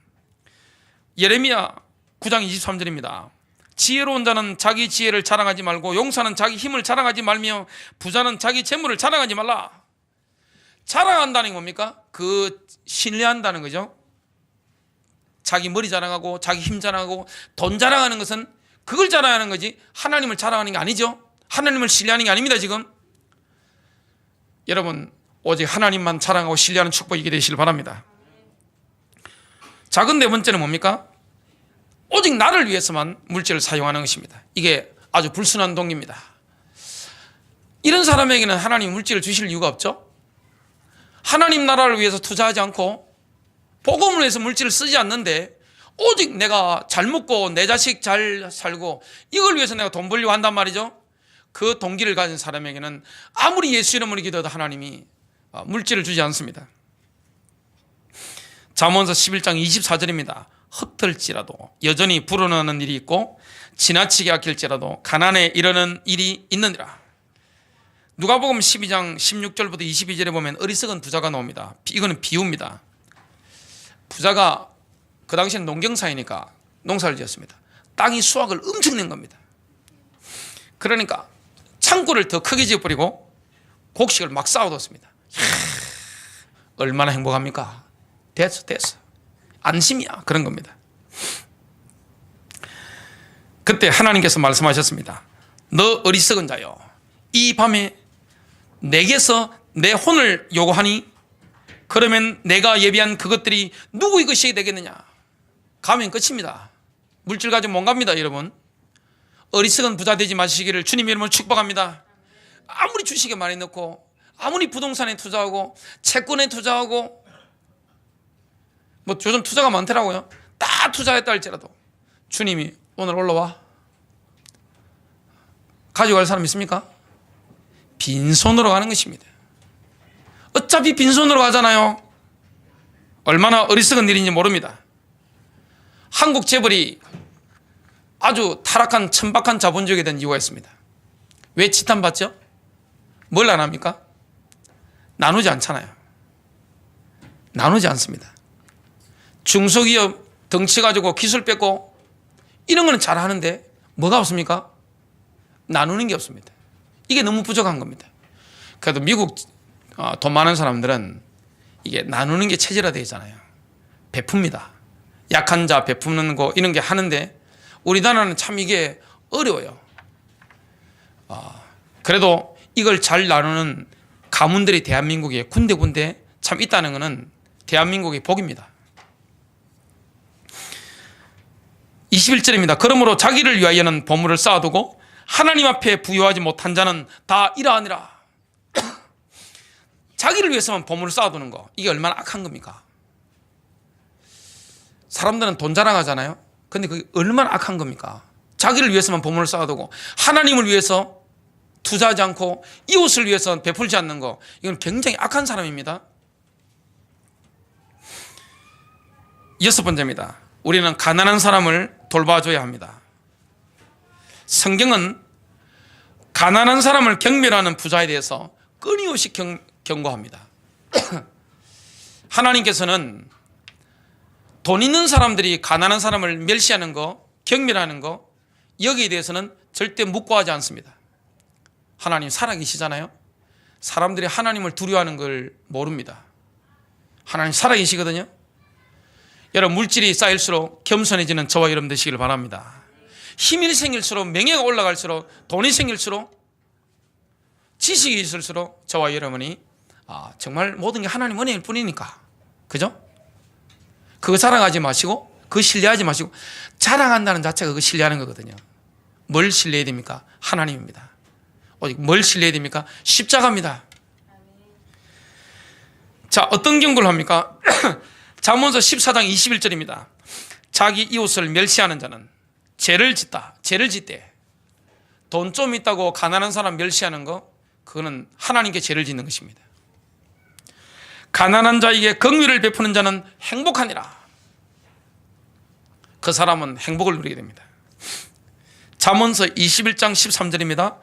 예레미야 9장 23절입니다. 지혜로운 자는 자기 지혜를 자랑하지 말고 용사는 자기 힘을 자랑하지 말며 부자는 자기 재물을 자랑하지 말라. 자랑한다는 게 뭡니까? 그 신뢰한다는 거죠. 자기 머리 자랑하고 자기 힘 자랑하고 돈 자랑하는 것은 그걸 자랑하는 거지 하나님을 자랑하는 게 아니죠. 하나님을 신뢰하는 게 아닙니다. 지금 여러분 오직 하나님만 자랑하고 신뢰하는 축복이 있게 되시길 바랍니다. 작은 네 번째는 뭡니까? 오직 나를 위해서만 물질을 사용하는 것입니다. 이게 아주 불순한 동기입니다. 이런 사람에게는 하나님 물질을 주실 이유가 없죠. 하나님 나라를 위해서 투자하지 않고 복음을 위해서 물질을 쓰지 않는데 오직 내가 잘 먹고 내 자식 잘 살고 이걸 위해서 내가 돈 벌려고 한단 말이죠. 그 동기를 가진 사람에게는 아무리 예수 이름으로 기도해도 하나님이 물질을 주지 않습니다. 잠언서 11장 24절입니다. 헛들지라도 여전히 불어나는 일이 있고 지나치게 아낄지라도 가난에 이르는 일이 있느니라. 누가복음 12장 16절부터 22절에 보면 어리석은 부자가 나옵니다. 이거는 비유입니다. 부자가 그 당시에는 농경사이니까 농사를 지었습니다. 땅이 수확을 엄청 낸 겁니다. 그러니까 창고를 더 크게 지어버리고 곡식을 막 쌓아뒀습니다. 얼마나 행복합니까? 됐어. 안심이야. 그런 겁니다. 그때 하나님께서 말씀하셨습니다. 너 어리석은 자여, 이 밤에 내게서 내 혼을 요구하니 그러면 내가 예비한 그것들이 누구의 것이 되겠느냐. 가면 끝입니다. 물질 가지고 못 갑니다. 여러분 어리석은 부자 되지 마시기를 주님의 이름으로 축복합니다. 아무리 주식에 많이 넣고 아무리 부동산에 투자하고 채권에 투자하고 뭐 요즘 투자가 많더라고요. 다 투자했다 할지라도 주님이 오늘 올라와 가져갈 사람 있습니까? 빈손으로 가는 것입니다. 어차피 빈손으로 가잖아요. 얼마나 어리석은 일인지 모릅니다. 한국 재벌이 아주 타락한 천박한 자본주의가 된 이유가 있습니다. 왜 지탄받죠? 뭘 안 합니까? 나누지 않잖아요. 나누지 않습니다. 중소기업 덩치 가지고 기술 뺏고 이런 거는 잘하는데 뭐가 없습니까? 나누는 게 없습니다. 이게 너무 부족한 겁니다. 그래도 미국 돈 많은 사람들은 이게 나누는 게 체질화되어 있잖아요. 베풉니다. 약한 자 베푸는 거 이런 게 하는데 우리나라는 참 이게 어려워요. 그래도 이걸 잘 나누는 가문들이 대한민국에 군데군데 참 있다는 것은 대한민국의 복입니다. 21절입니다. 그러므로 자기를 위하여는 보물을 쌓아두고 하나님 앞에 부여하지 못한 자는 다 이러하니라. 자기를 위해서만 보물을 쌓아두는 거, 이게 얼마나 악한 겁니까? 사람들은 돈 자랑하잖아요. 근데 그게 얼마나 악한 겁니까? 자기를 위해서만 보물을 쌓아두고 하나님을 위해서 투자하지 않고 이웃을 위해서 베풀지 않는 거, 이건 굉장히 악한 사람입니다. 6번째입니다. 우리는 가난한 사람을 돌봐줘야 합니다. 성경은 가난한 사람을 경멸하는 부자에 대해서 끊임없이 경고합니다. 하나님께서는 돈 있는 사람들이 가난한 사람을 멸시하는 거, 경멸하는 거, 여기에 대해서는 절대 묵과하지 않습니다. 하나님 살아계시잖아요. 사람들이 하나님을 두려워하는 걸 모릅니다. 하나님 살아계시거든요. 여러분, 물질이 쌓일수록 겸손해지는 저와 여러분 되시길 바랍니다. 힘이 생길수록, 명예가 올라갈수록, 돈이 생길수록, 지식이 있을수록 저와 여러분이 정말 모든 게 하나님 은혜일 뿐이니까, 그죠? 그거 자랑하지 마시고, 그거 신뢰하지 마시고, 자랑한다는 자체가 그거 신뢰하는 거거든요. 뭘 신뢰해야 됩니까? 하나님입니다. 오직 뭘 신뢰해야 됩니까? 십자가입니다. 자, 어떤 경고를 합니까? 잠언서 14장 21절입니다. 자기 이웃을 멸시하는 자는 죄를 짓다. 죄를 짓대. 돈 좀 있다고 가난한 사람 멸시하는 거, 그거는 하나님께 죄를 짓는 것입니다. 가난한 자에게 긍휼을 베푸는 자는 행복하니라. 그 사람은 행복을 누리게 됩니다. 잠언서 21장 13절입니다.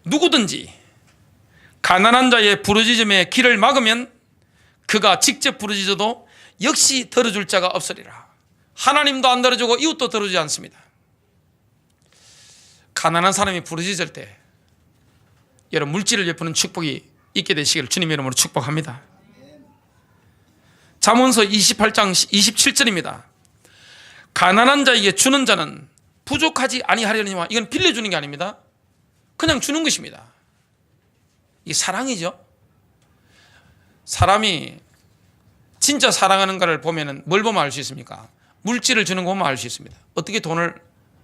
누구든지 가난한 자의 부르짖음에 귀를 막으면 그가 직접 부르짖어도 역시 들어줄 자가 없으리라. 하나님도 안 들어주고 이웃도 들어주지 않습니다. 가난한 사람이 부르짖을 때 여러분, 물질을 베푸는 축복이 있게 되시기를 주님의 이름으로 축복합니다. 잠언서 28장 27절입니다. 가난한 자에게 주는 자는 부족하지 아니하려니와. 이건 빌려주는 게 아닙니다. 그냥 주는 것입니다. 이게 사랑이죠. 사람이 진짜 사랑하는가를 보면은 뭘 보면 알 수 있습니까? 물질을 주는 거 보면 알 수 있습니다. 어떻게 돈을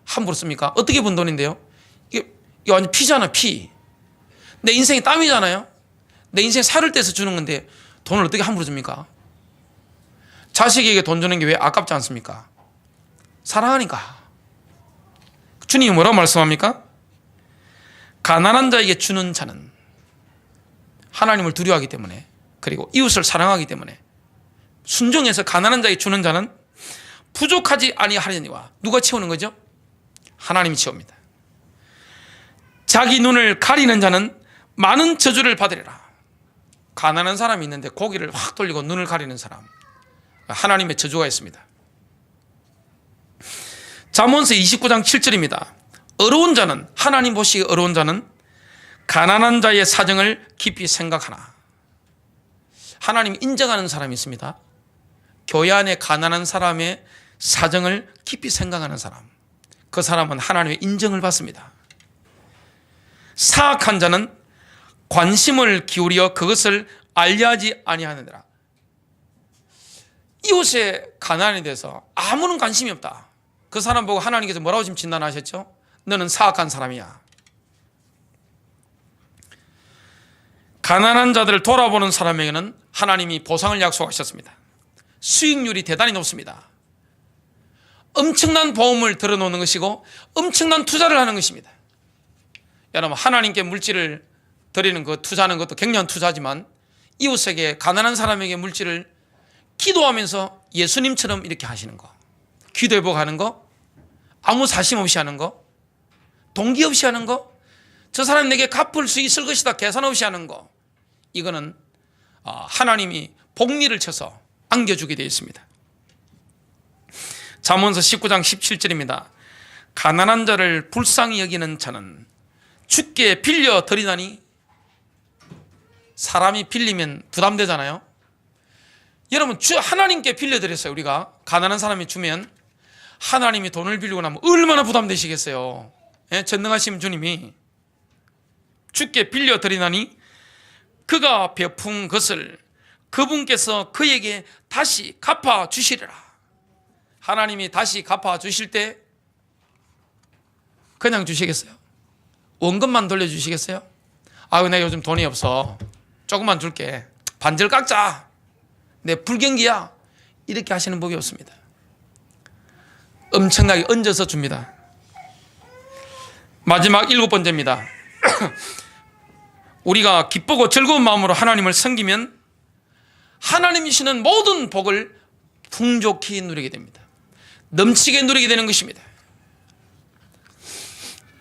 함부로 씁니까? 어떻게 번 돈인데요? 이게 완전 피잖아, 피. 내 인생이 땀이잖아요. 내 인생 살을 떼서 주는 건데 돈을 어떻게 함부로 줍니까? 자식에게 돈 주는 게 왜 아깝지 않습니까? 사랑하니까. 주님이 뭐라고 말씀합니까? 가난한 자에게 주는 자는 하나님을 두려워하기 때문에, 그리고 이웃을 사랑하기 때문에, 순종해서 가난한 자에게 주는 자는 부족하지 아니하려니와. 누가 채우는 거죠? 하나님이 채웁니다. 자기 눈을 가리는 자는 많은 저주를 받으리라. 가난한 사람이 있는데 고개를 확 돌리고 눈을 가리는 사람, 하나님의 저주가 있습니다. 잠언서 29장 7절입니다. 어려운 자는, 하나님 보시기에 어려운 자는 가난한 자의 사정을 깊이 생각하나. 하나님 인정하는 사람이 있습니다. 교회 안에 가난한 사람의 사정을 깊이 생각하는 사람, 그 사람은 하나님의 인정을 받습니다. 사악한 자는 관심을 기울여 그것을 알려하지 아니하느니라. 이웃의 가난에 대해서 아무런 관심이 없다. 그 사람 보고 하나님께서 뭐라고 지금 진단하셨죠? 너는 사악한 사람이야. 가난한 자들을 돌아보는 사람에게는 하나님이 보상을 약속하셨습니다. 수익률이 대단히 높습니다. 엄청난 보험을 들어놓는 것이고 엄청난 투자를 하는 것입니다. 여러분, 하나님께 물질을 드리는 것, 투자하는 것도 굉장한 투자지만 이웃에게, 가난한 사람에게 물질을 기도하면서 예수님처럼 이렇게 하시는 거, 기도회복하는 거, 아무 사심 없이 하는 거, 동기 없이 하는 거, 저 사람 내게 갚을 수 있을 것이다 계산 없이 하는 거, 이거는 하나님이 복리를 쳐서 안겨주게 되어 있습니다. 잠언서 19장 17절입니다. 가난한 자를 불쌍히 여기는 자는 주께 빌려 드리나니. 사람이 빌리면 부담되잖아요. 여러분, 하나님께 빌려드렸어요. 우리가 가난한 사람이 주면 하나님이 돈을 빌리고 나면 얼마나 부담되시겠어요. 예? 전능하신 주님이 주께 빌려드리나니 그가 베푼 것을 그분께서 그에게 다시 갚아주시리라. 하나님이 다시 갚아주실 때 그냥 주시겠어요? 원금만 돌려주시겠어요? 아유, 내가 요즘 돈이 없어, 조금만 줄게, 반절 깎자, 내 불경기야, 이렇게 하시는 법이 없습니다. 엄청나게 얹어서 줍니다. 마지막 7번째입니다. 우리가 기쁘고 즐거운 마음으로 하나님을 섬기면 하나님이 주시는 모든 복을 풍족히 누리게 됩니다. 넘치게 누리게 되는 것입니다.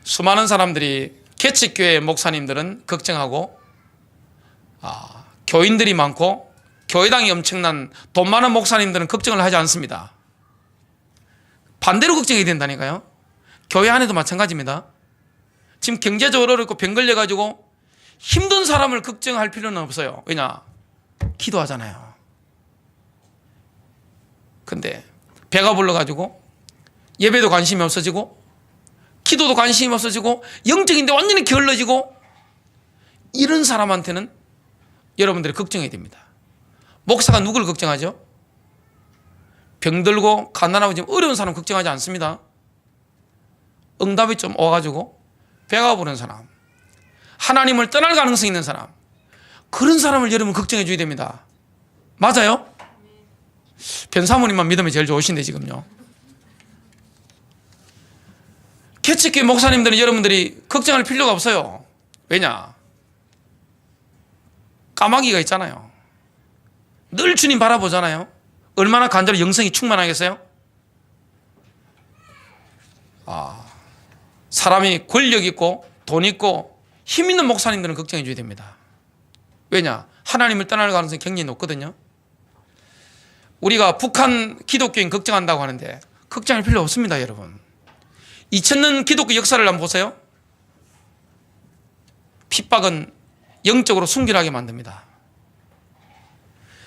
수많은 사람들이, 개척교회 목사님들은 걱정하고, 교인들이 많고 교회당이 엄청난 돈 많은 목사님들은 걱정을 하지 않습니다. 반대로 걱정이 된다니까요. 교회 안에도 마찬가지입니다. 지금 경제적으로 어렵고 병 걸려가지고 힘든 사람을 걱정할 필요는 없어요. 왜냐? 기도하잖아요. 근데 배가 불러가지고 예배도 관심이 없어지고 기도도 관심이 없어지고 영적인데 완전히 게을러지고, 이런 사람한테는 여러분들이 걱정해야 됩니다. 목사가 누구를 걱정하죠? 병들고 가난하고 지금 어려운 사람 걱정하지 않습니다. 응답이 좀 와가지고 배가 부른 사람, 하나님을 떠날 가능성이 있는 사람, 그런 사람을 여러분 걱정해 줘야 됩니다. 맞아요? 변사모님만 믿으면 제일 좋으신데 지금요. 개척교회 목사님들은 여러분들이 걱정할 필요가 없어요. 왜냐? 까마귀가 있잖아요. 늘 주님 바라보잖아요. 얼마나 간절히 영성이 충만하겠어요? 사람이 권력 있고 돈 있고 힘 있는 목사님들은 걱정해 줘야 됩니다. 왜냐? 하나님을 떠날 가능성이 굉장히 높거든요. 우리가 북한 기독교인 걱정한다고 하는데 걱정할 필요 없습니다, 여러분. 2000년 기독교 역사를 한번 보세요. 핍박은 영적으로 순결하게 만듭니다.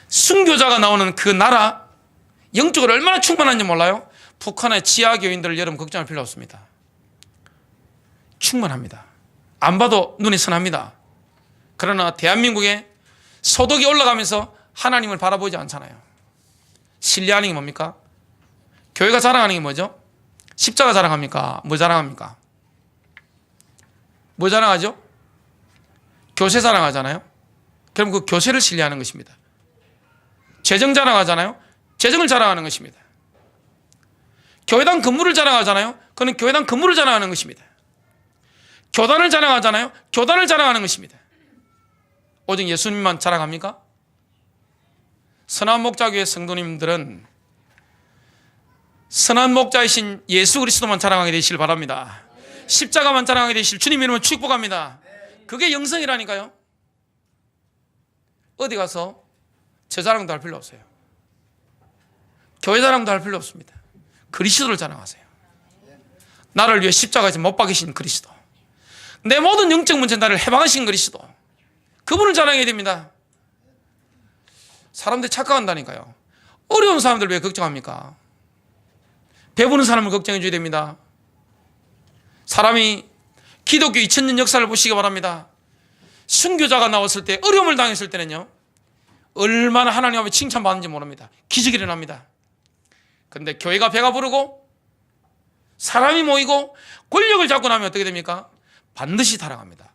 순교자가 나오는 그 나라, 영적으로 얼마나 충만한지 몰라요? 북한의 지하 교인들을 여러분 걱정할 필요 없습니다. 충만합니다. 안 봐도 눈이 선합니다. 그러나 대한민국의 소득이 올라가면서 하나님을 바라보지 않잖아요. 신뢰하는 게 뭡니까? 교회가 자랑하는 게 뭐죠? 십자가 자랑합니까? 뭐 자랑합니까? 뭐 자랑하죠? 교세 자랑하잖아요. 그럼 그 교세를 신뢰하는 것입니다. 재정 자랑하잖아요. 재정을 자랑하는 것입니다. 교회당 건물을 자랑하잖아요. 그는 교회당 건물을 자랑하는 것입니다. 교단을 자랑하잖아요. 교단을 자랑하는 것입니다. 오직 예수님만 자랑합니까? 선한 목자교회 성도님들은 선한 목자이신 예수 그리스도만 자랑하게 되시길 바랍니다. 십자가만 자랑하게 되실 주님 이름을 축복합니다. 그게 영성이라니까요. 어디 가서 제 자랑도 할 필요 없어요. 교회 자랑도 할 필요 없습니다. 그리스도를 자랑하세요. 나를 위해 십자가에서 못 박이신 그리스도, 내 모든 영적 문제 나를 해방하신 그리스도, 그분을 자랑해야 됩니다. 사람들이 착각한다니까요. 어려운 사람들 왜 걱정합니까? 배부른 사람을 걱정해 줘야 됩니다. 사람이 기독교 2000년 역사를 보시기 바랍니다. 순교자가 나왔을 때, 어려움을 당했을 때는요, 얼마나 하나님 앞에 칭찬받는지 모릅니다. 기적이 일어납니다. 그런데 교회가 배가 부르고 사람이 모이고 권력을 잡고 나면 어떻게 됩니까? 반드시 타락합니다.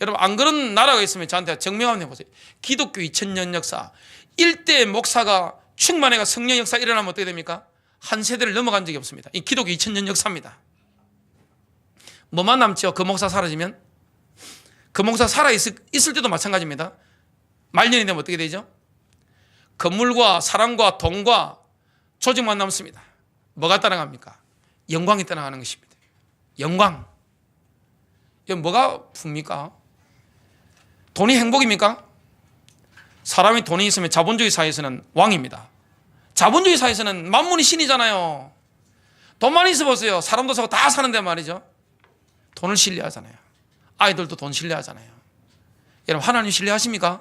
여러분, 안 그런 나라가 있으면 저한테 증명 한번 해보세요. 기독교 2000년 역사, 일대 목사가 충만회가 성령 역사 일어나면 어떻게 됩니까? 한 세대를 넘어간 적이 없습니다. 이 기독교 2000년 역사입니다. 뭐만 남죠? 그 목사 사라지면? 그 목사 살아있을 때도 마찬가지입니다. 말년이 되면 어떻게 되죠? 건물과 사람과 돈과 조직만 남습니다. 뭐가 따라갑니까? 영광이 떠나가는 것입니다. 영광. 이건 뭐가 풉니까? 돈이 행복입니까? 사람이 돈이 있으면 자본주의 사회에서는 왕입니다. 자본주의 사회에서는 만문이 신이잖아요. 돈만 있어 보세요. 사람도 사고 다 사는데 말이죠. 돈을 신뢰하잖아요. 아이들도 돈 신뢰하잖아요. 여러분, 하나님 신뢰하십니까?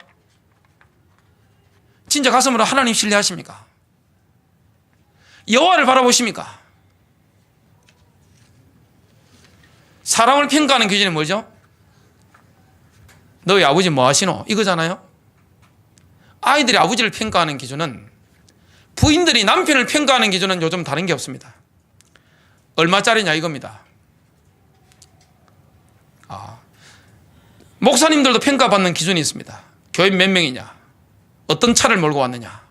진짜 가슴으로 하나님 신뢰하십니까? 여호와를 바라보십니까? 사람을 평가하는 기준이 뭐죠? 너희 아버지 뭐 하시노? 이거잖아요. 아이들이 아버지를 평가하는 기준은, 부인들이 남편을 평가하는 기준은 요즘 다른 게 없습니다. 얼마짜리냐 이겁니다. 목사님들도 평가받는 기준이 있습니다. 교인 몇 명이냐, 어떤 차를 몰고 왔느냐,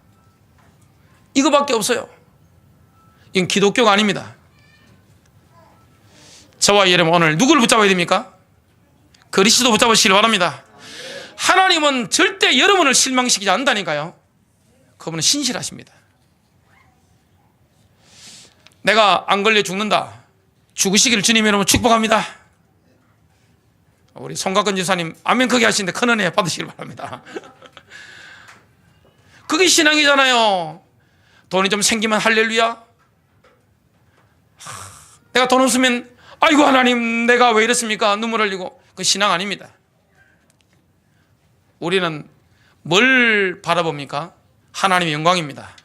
이거밖에 없어요. 이건 기독교가 아닙니다. 저와 여러분, 오늘 누구를 붙잡아야 됩니까? 그리스도 붙잡으시길 바랍니다. 하나님은 절대 여러분을 실망시키지 않는다니까요. 그분은 신실하십니다. 내가 안 걸려 죽는다, 죽으시기를 주님 여러분 축복합니다. 우리 송각근 지사님 아멘 크게 하시는데 큰 은혜 받으시길 바랍니다. 그게 신앙이잖아요. 돈이 좀 생기면 할렐루야. 내가 돈 없으면 아이고 하나님 내가 왜 이랬습니까? 눈물 흘리고. 그 신앙 아닙니다. 우리는 뭘 바라봅니까? 하나님의 영광입니다.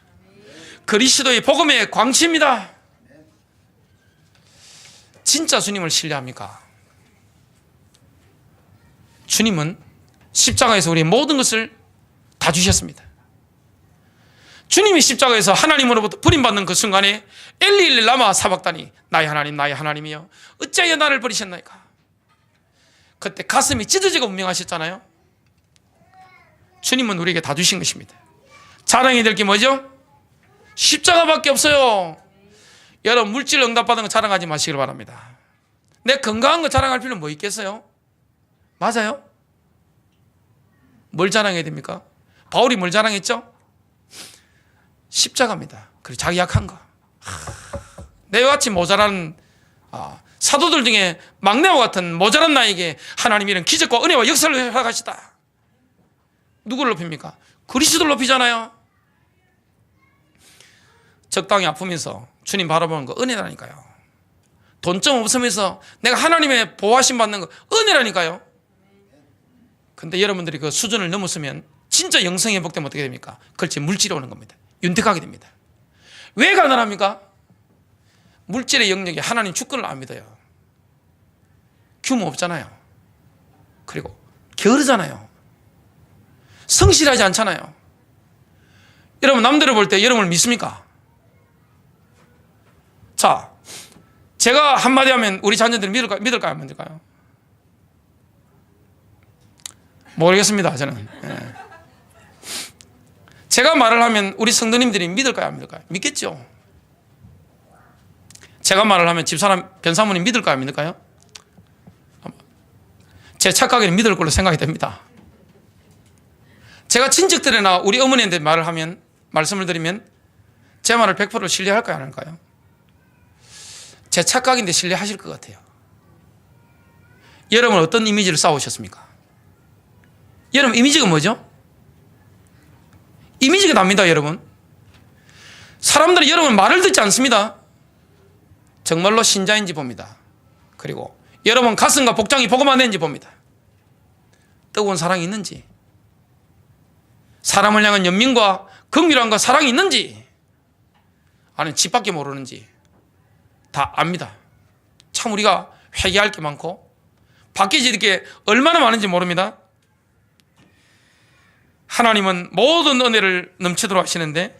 그리스도의 복음의 광채입니다. 진짜 주님을 신뢰합니까? 주님은 십자가에서 우리의 모든 것을 다 주셨습니다. 주님이 십자가에서 하나님으로부터 버림받는 그 순간에 엘리 라마 사박다니, 나의 하나님 나의 하나님이여 어찌하여 나를 버리셨나이까. 그때 가슴이 찢어지고 운명하셨잖아요. 주님은 우리에게 다 주신 것입니다. 자랑이 될 게 뭐죠? 십자가밖에 없어요. 여러분, 물질 응답받은 거 자랑하지 마시길 바랍니다. 내 건강한 거 자랑할 필요는 뭐 있겠어요? 맞아요? 뭘 자랑해야 됩니까? 바울이 뭘 자랑했죠? 십자가입니다. 그리고 자기 약한 거. 내와 같이 모자란 사도들 중에 막내와 같은 모자란 나에게 하나님이 이런 기적과 은혜와 역사를 허락하시다. 누구를 높입니까? 그리스도를 높이잖아요. 적당히 아프면서 주님 바라보는 거 은혜라니까요. 돈 좀 없으면서 내가 하나님의 보호하심 받는 거 은혜라니까요. 근데 여러분들이 그 수준을 넘었으면 진짜 영성이 회복되면 어떻게 됩니까? 그렇지, 물질이 오는 겁니다. 윤택하게 됩니다. 왜 가난합니까? 물질의 영역이 하나님 주권을 안 믿어요. 규모 없잖아요. 그리고 게으르잖아요. 성실하지 않잖아요. 여러분, 남들을 볼 때 여러분을 믿습니까? 자, 제가 한마디 하면 우리 자녀들이 믿을까요? 안 믿을까요? 모르겠습니다, 저는. 예. 제가 말을 하면 우리 성도님들이 믿을까요? 안 믿을까요? 믿겠죠. 제가 말을 하면 집사람, 변사모님 믿을까요? 안 믿을까요? 제 착각에는 믿을 걸로 생각이 됩니다. 제가 친척들이나 우리 어머니한테 말을 하면, 말씀을 드리면 제 말을 100% 신뢰할까요? 안 할까요? 제 착각인데 신뢰하실 것 같아요. 여러분, 어떤 이미지를 쌓으셨습니까? 여러분, 이미지가 뭐죠? 이미지가 납니다, 여러분. 사람들이 여러분 말을 듣지 않습니다. 정말로 신자인지 봅니다. 그리고 여러분 가슴과 복장이 복음만 되는지 봅니다. 뜨거운 사랑이 있는지, 사람을 향한 연민과 긍휼함과 사랑이 있는지, 아니면 집 밖에 모르는지 다 압니다. 참 우리가 회개할 게 많고 밖에 이렇게 얼마나 많은지 모릅니다. 하나님은 모든 은혜를 넘치도록 하시는데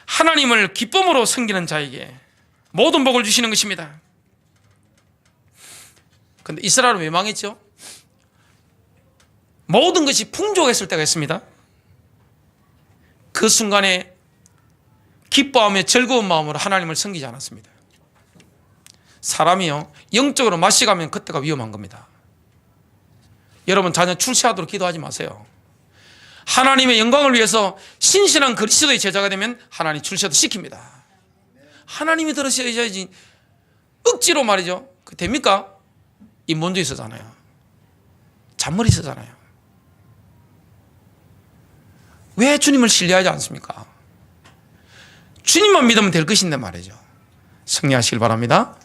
하나님을 기쁨으로 섬기는 자에게 모든 복을 주시는 것입니다. 근데 이스라엘은 왜 망했죠? 모든 것이 풍족했을 때가 있습니다. 그 순간에 기뻐하며 즐거운 마음으로 하나님을 섬기지 않았습니다. 사람이요, 영적으로 마시가면 그때가 위험한 겁니다. 여러분 자녀 출세하도록 기도하지 마세요. 하나님의 영광을 위해서 신실한 그리스도의 제자가 되면 하나님 출세도 시킵니다. 하나님이 들으셔야지 억지로 말이죠. 그 됩니까? 인본주의 있었잖아요. 잔머리 있었잖아요. 왜 주님을 신뢰하지 않습니까? 주님만 믿으면 될 것인데 말이죠. 승리하시길 바랍니다.